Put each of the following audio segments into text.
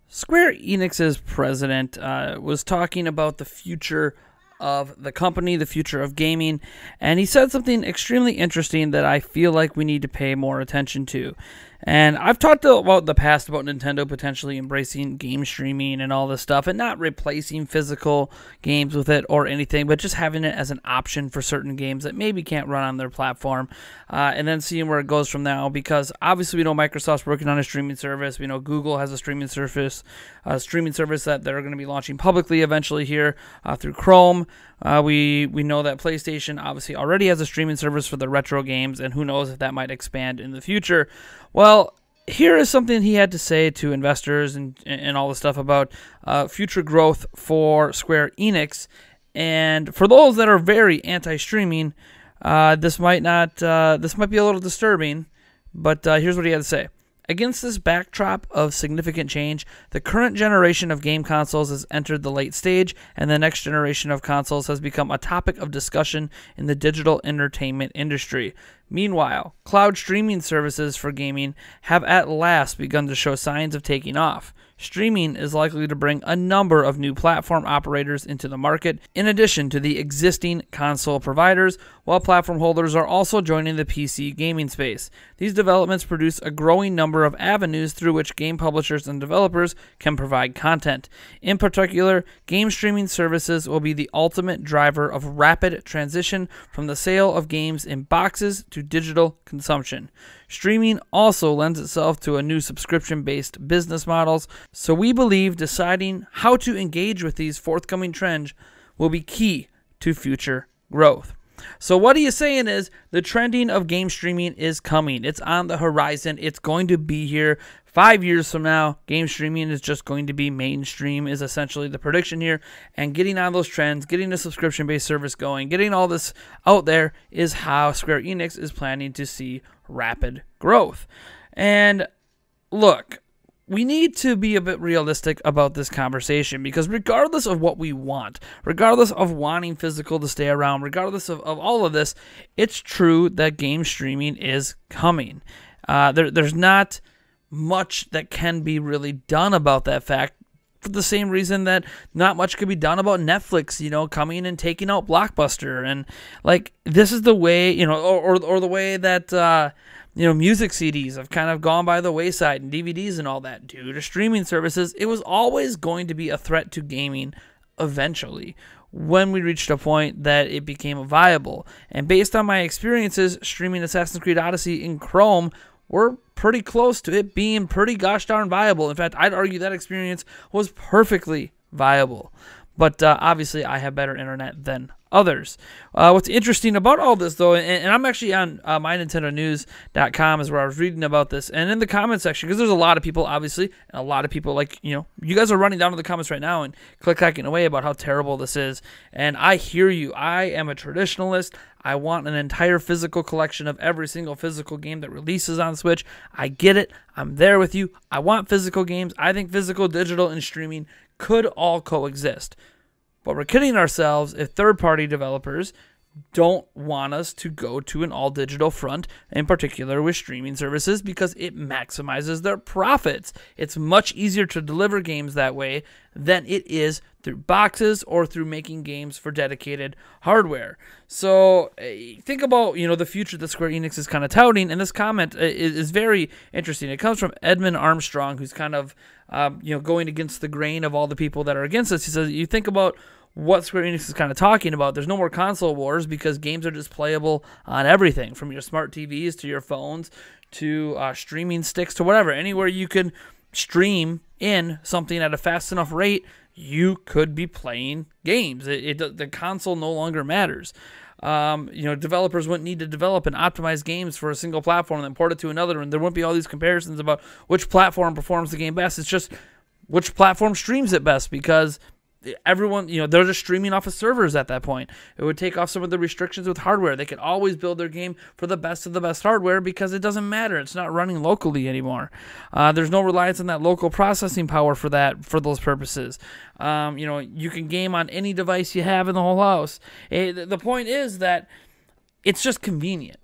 Square Enix's president was talking about the future of the company, the future of gaming, and he said something extremely interesting that I feel like we need to pay more attention to. And I've talked about the past about Nintendo potentially embracing game streaming and all this stuff, and not replacing physical games with it or anything, but just having it as an option for certain games that maybe can't run on their platform, and then seeing where it goes from now. Because obviously we know Microsoft's working on a streaming service. We know Google has a streaming service that they're going to be launching publicly eventually here through Chrome. We know that PlayStation obviously already has a streaming service for the retro games, and who knows if that might expand in the future. Well, here is something he had to say to investors and all the stuff about future growth for Square Enix. And for those that are very anti-streaming, this might be a little disturbing, but here's what he had to say. Against this backdrop of significant change, the current generation of game consoles has entered the late stage, and the next generation of consoles has become a topic of discussion in the digital entertainment industry. Meanwhile, cloud streaming services for gaming have at last begun to show signs of taking off. Streaming is likely to bring a number of new platform operators into the market, in addition to the existing console providers, while platform holders are also joining the PC gaming space. These developments produce a growing number of avenues through which game publishers and developers can provide content. In particular, game streaming services will be the ultimate driver of rapid transition from the sale of games in boxes to digital consumption. Streaming also lends itself to a new subscription-based business models, so we believe deciding how to engage with these forthcoming trends will be key to future growth. So what he is saying is the trending of game streaming is coming. It's on the horizon. It's going to be here. 5 years from now, game streaming is just going to be mainstream, is essentially the prediction here. And getting on those trends, getting a subscription-based service going, getting all this out there is how Square Enix is planning to see rapid growth. And look, we need to be a bit realistic about this conversation, because regardless of what we want, regardless of wanting physical to stay around, regardless of all of this, it's true that game streaming is coming. There's not much that can be really done about that fact, for the same reason that not much could be done about Netflix, coming and taking out Blockbuster. And like, this is the way, or the way that music CDs have kind of gone by the wayside, and DVDs and all that due to streaming services. It was always going to be a threat to gaming eventually, when we reached a point that it became viable. And based on my experiences streaming Assassin's Creed Odyssey in Chrome, we're pretty close to it being pretty gosh darn viable. In fact, I'd argue that experience was perfectly viable. But obviously, I have better internet than others. What's interesting about all this, though, and I'm actually on mynintendonews.com is where I was reading about this, and in the comment section, because there's a lot of people, obviously, and a lot of people, like, you guys are running down to the comments right now and click-clacking away about how terrible this is, and I hear you. I am a traditionalist. I want an entire physical collection of every single physical game that releases on Switch. I get it. I'm there with you. I want physical games. I think physical, digital, and streaming could all coexist. But we're kidding ourselves if third-party developers don't want us to go to an all-digital front, in particular with streaming services, because it maximizes their profits. It's much easier to deliver games that way than it is through boxes or through making games for dedicated hardware. So think about, the future that Square Enix is kind of touting, and this comment is very interesting. It comes from Edmund Armstrong, who's kind of going against the grain of all the people that are against this. He says, you think about what Square Enix is kind of talking about. There's no more console wars, because games are just playable on everything, from your smart TVs to your phones to streaming sticks to whatever. Anywhere you can stream in something at a fast enough rate, you could be playing games. The console no longer matters. Developers wouldn't need to develop and optimize games for a single platform and then port it to another, and there wouldn't be all these comparisons about which platform performs the game best. It's just which platform streams it best, because everyone, they're just streaming off of servers at that point. It would take off some of the restrictions with hardware. They could always build their game for the best of the best hardware, because it doesn't matter. It's not running locally anymore. There's no reliance on that local processing power for those purposes. You can game on any device you have in the whole house. The point is that it's just convenient.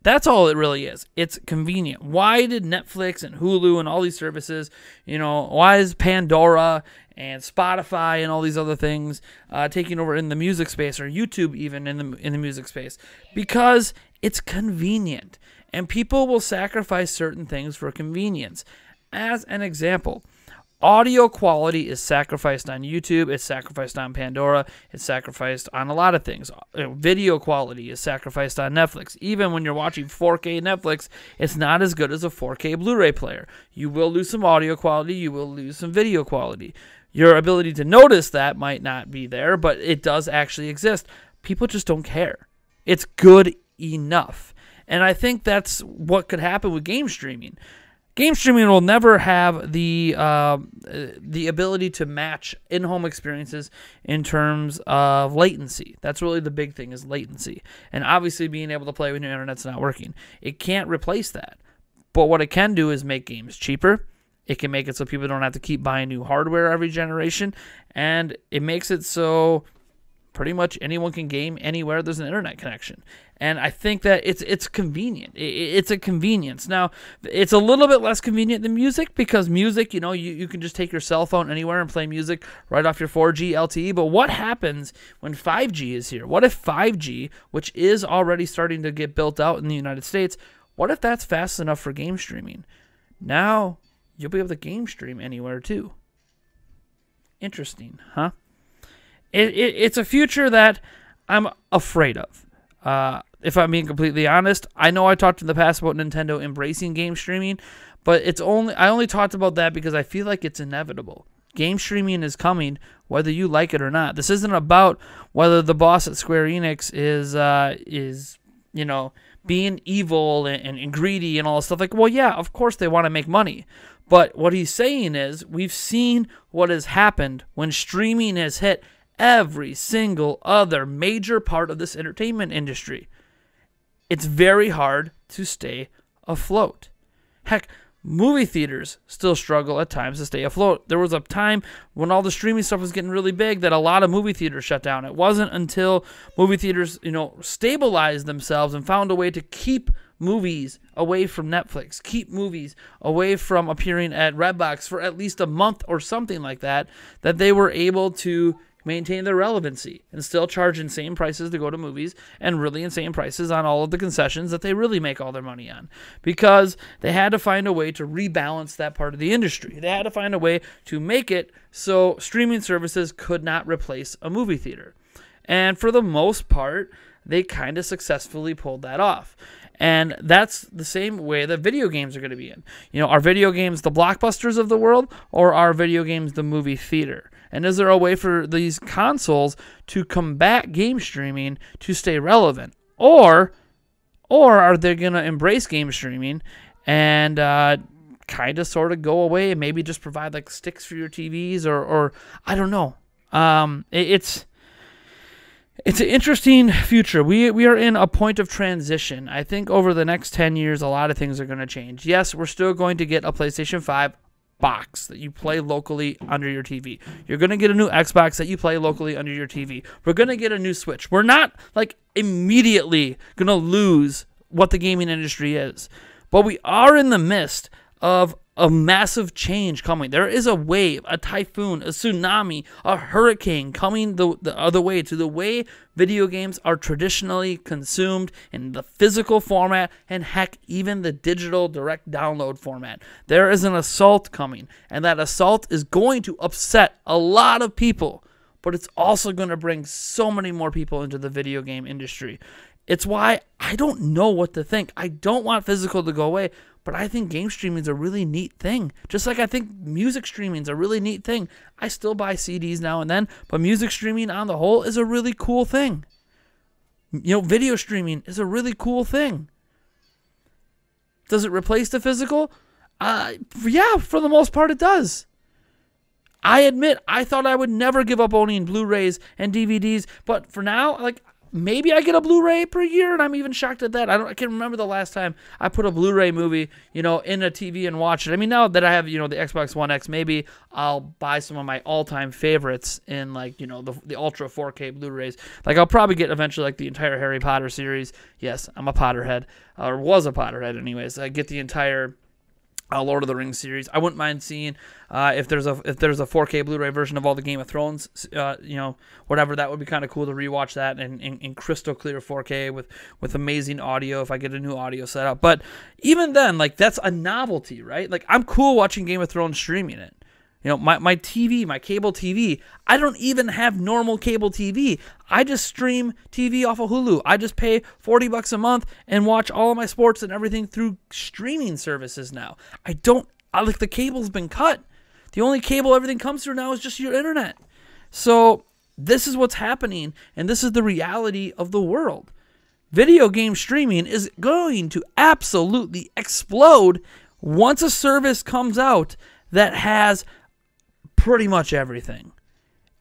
That's all it really is. It's convenient. Why did Netflix and Hulu and all these services, why is Pandora and Spotify and all these other things taking over in the music space, or YouTube even in the music space? Because it's convenient, and people will sacrifice certain things for convenience. As an example, audio quality is sacrificed on YouTube, it's sacrificed on Pandora, it's sacrificed on a lot of things. Video quality is sacrificed on Netflix. Even when you're watching 4K Netflix, it's not as good as a 4K Blu-ray player. You will lose some audio quality, you will lose some video quality. Your ability to notice that might not be there, but it does actually exist. People just don't care. It's good enough. And I think that's what could happen with game streaming. Game streaming will never have the ability to match in-home experiences in terms of latency. That's really the big thing, is latency. And obviously being able to play when your internet's not working. It can't replace that. But what it can do is make games cheaper. It can make it so people don't have to keep buying new hardware every generation. And it makes it so pretty much anyone can game anywhere there's an internet connection. And I think that it's convenient. It's a convenience. Now, it's a little bit less convenient than music, because music, you can just take your cell phone anywhere and play music right off your 4G LTE. But what happens when 5G is here? What if 5G, which is already starting to get built out in the United States, what if that's fast enough for game streaming? Now, you'll be able to game stream anywhere too. Interesting, huh? It's a future that I'm afraid of. If I'm being completely honest, I know I talked in the past about Nintendo embracing game streaming, but I only talked about that because I feel like it's inevitable. Game streaming is coming, whether you like it or not. This isn't about whether the boss at Square Enix is being evil and greedy and all this stuff. Like, well, yeah, of course they want to make money. But what he's saying is, we've seen what has happened when streaming has hit every single other major part of this entertainment industry. It's very hard to stay afloat. Heck, movie theaters still struggle at times to stay afloat. There was a time when all the streaming stuff was getting really big that a lot of movie theaters shut down. It wasn't until movie theaters, stabilized themselves and found a way to keep movies away from Netflix, keep movies away from appearing at Redbox for at least a month or something like that, that they were able to maintain their relevancy and still charge insane prices to go to movies, and really insane prices on all of the concessions that they really make all their money on, because they had to find a way to rebalance that part of the industry. They had to find a way to make it so streaming services could not replace a movie theater. And for the most part, they kind of successfully pulled that off. And that's the same way that video games are going to be in. Are video games the blockbusters of the world, or are video games the movie theater? And is there a way for these consoles to combat game streaming to stay relevant? Or are they going to embrace game streaming and kind of sort of go away and maybe just provide like sticks for your TVs, or I don't know. It's an interesting future. We are in a point of transition. I think over the next 10 years, a lot of things are going to change. Yes, we're still going to get a PlayStation 5 box that you play locally under your TV. You're going to get a new Xbox that you play locally under your TV. We're going to get a new Switch. We're not like immediately going to lose what the gaming industry is, but we are in the midst of a massive change coming. There is a wave, a typhoon, a tsunami, a hurricane coming the other way, to the way video games are traditionally consumed in the physical format, and heck, even the digital direct download format. There is an assault coming, and that assault is going to upset a lot of people, but it's also going to bring so many more people into the video game industry. It's why I don't know what to think. I don't want physical to go away, but I think game streaming is a really neat thing. Just like I think music streaming is a really neat thing. I still buy CDs now and then, but music streaming on the whole is a really cool thing. Video streaming is a really cool thing. Does it replace the physical? Yeah, for the most part it does. I admit, I thought I would never give up owning Blu-rays and DVDs, but for now, like, maybe I get a Blu-ray per year, and I'm even shocked at that. I can't remember the last time I put a Blu-ray movie, in a TV and watch it. I mean, now that I have, the Xbox One X, maybe I'll buy some of my all-time favorites in, like, the Ultra 4K Blu-rays. Like, I'll probably get eventually, like, the entire Harry Potter series. Yes, I'm a Potterhead, or was a Potterhead anyways. I get the entire Lord of the Rings series. I wouldn't mind seeing if there's a 4K Blu-ray version of all the Game of Thrones, whatever. That would be kind of cool to rewatch that in crystal clear 4K with amazing audio if I get a new audio setup. But even then, like, that's a novelty, right? Like, I'm cool watching Game of Thrones streaming it. My TV, my cable TV, I don't even have normal cable TV. I just stream TV off of Hulu. I just pay $40 a month and watch all of my sports and everything through streaming services now. Like, the cable's been cut. The only cable everything comes through now is just your internet. So this is what's happening, and this is the reality of the world. Video game streaming is going to absolutely explode once a service comes out that has pretty much everything.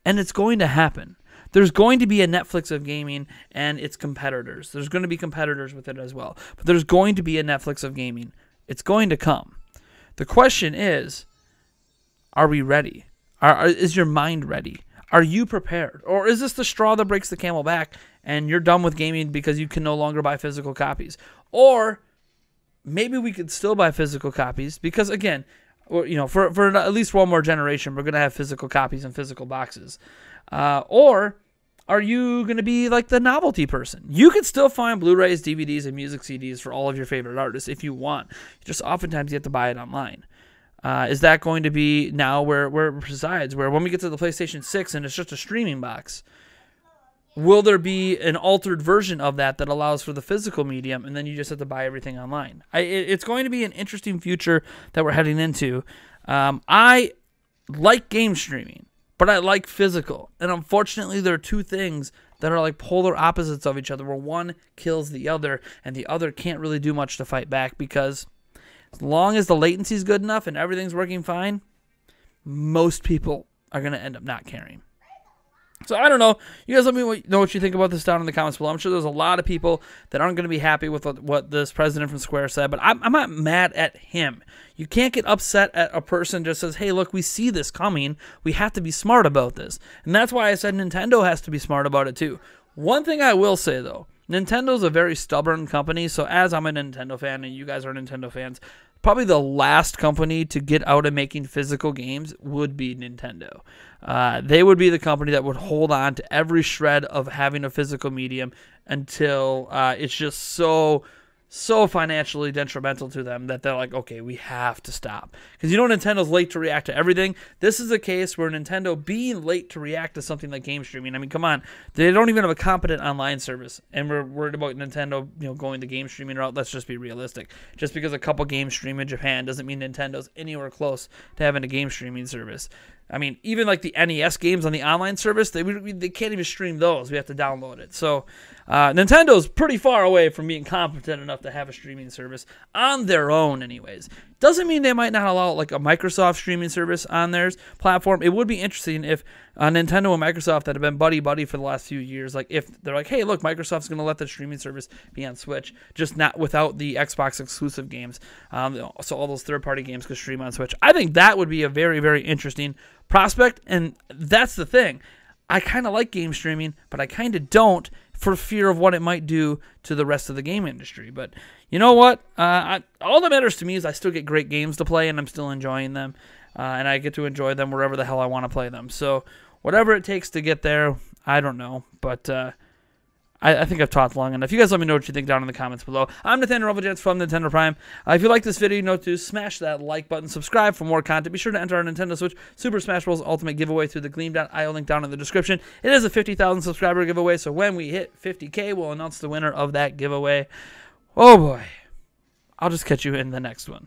And it's going to happen. There's going to be a Netflix of gaming and its competitors. There's going to be competitors with it as well. But there's going to be a Netflix of gaming. It's going to come. The question is, are we ready? Is your mind ready? Are you prepared? Or is this the straw that breaks the camel back and you're done with gaming because you can no longer buy physical copies? Or maybe we could still buy physical copies because, again, for at least one more generation, we're going to have physical copies and physical boxes. Or are you going to be like the novelty person? You can still find Blu-rays, DVDs, and music CDs for all of your favorite artists if you want. Just oftentimes you have to buy it online. Is that going to be now where it resides? Where when we get to the PlayStation 6 and it's just a streaming box, will there be an altered version of that allows for the physical medium, and then you just have to buy everything online? It's going to be an interesting future that we're heading into. I like game streaming, but I like physical. And unfortunately, there are two things that are like polar opposites of each other, where one kills the other, and the other can't really do much to fight back, because as long as the latency is good enough and everything's working fine, most people are going to end up not caring. So I don't know. You guys let me know what you think about this down in the comments below. I'm sure there's a lot of people that aren't going to be happy with what this president from Square said, but I'm not mad at him. You can't get upset at a person just says, hey, look, we see this coming. We have to be smart about this. And that's why I said Nintendo has to be smart about it too. One thing I will say, though, Nintendo's a very stubborn company, so as I'm a Nintendo fan and you guys are Nintendo fans, probably the last company to get out of making physical games would be Nintendo. They would be the company that would hold on to every shred of having a physical medium until it's just so financially detrimental to them that they're like, okay, we have to stop. Because Nintendo's late to react to everything. This is a case where Nintendo being late to react to something like game streaming. I mean, come on. They don't even have a competent online service. And we're worried about Nintendo going the game streaming route. Let's just be realistic. Just because a couple games stream in Japan doesn't mean Nintendo's anywhere close to having a game streaming service. I mean, even like the NES games on the online service, they can't even stream those. We have to download it. So Nintendo's pretty far away from being competent enough to have a streaming service on their own anyways. Doesn't mean they might not allow like a Microsoft streaming service on their platform. It would be interesting if Nintendo and Microsoft that have been buddy-buddy for the last few years, like if they're like, hey, look, Microsoft's going to let the streaming service be on Switch, just not without the Xbox exclusive games. So all those third-party games could stream on Switch. I think that would be a very, very interesting prospect, and that's the thing. I kind of like game streaming, but I kind of don't for fear of what it might do to the rest of the game industry. But you know what? All that matters to me is I still get great games to play, and I'm still enjoying them, and I get to enjoy them wherever the hell I want to play them. So whatever it takes to get there, I don't know, but I think I've talked long enough. You guys let me know what you think down in the comments below. I'm Nathaniel Rovajans from Nintendo Prime. If you like this video, you know to smash that like button, subscribe for more content. Be sure to enter our Nintendo Switch Super Smash Bros. Ultimate giveaway through the Gleam.io link down in the description. It is a 50,000 subscriber giveaway, so when we hit 50K, we'll announce the winner of that giveaway. Oh boy. I'll just catch you in the next one.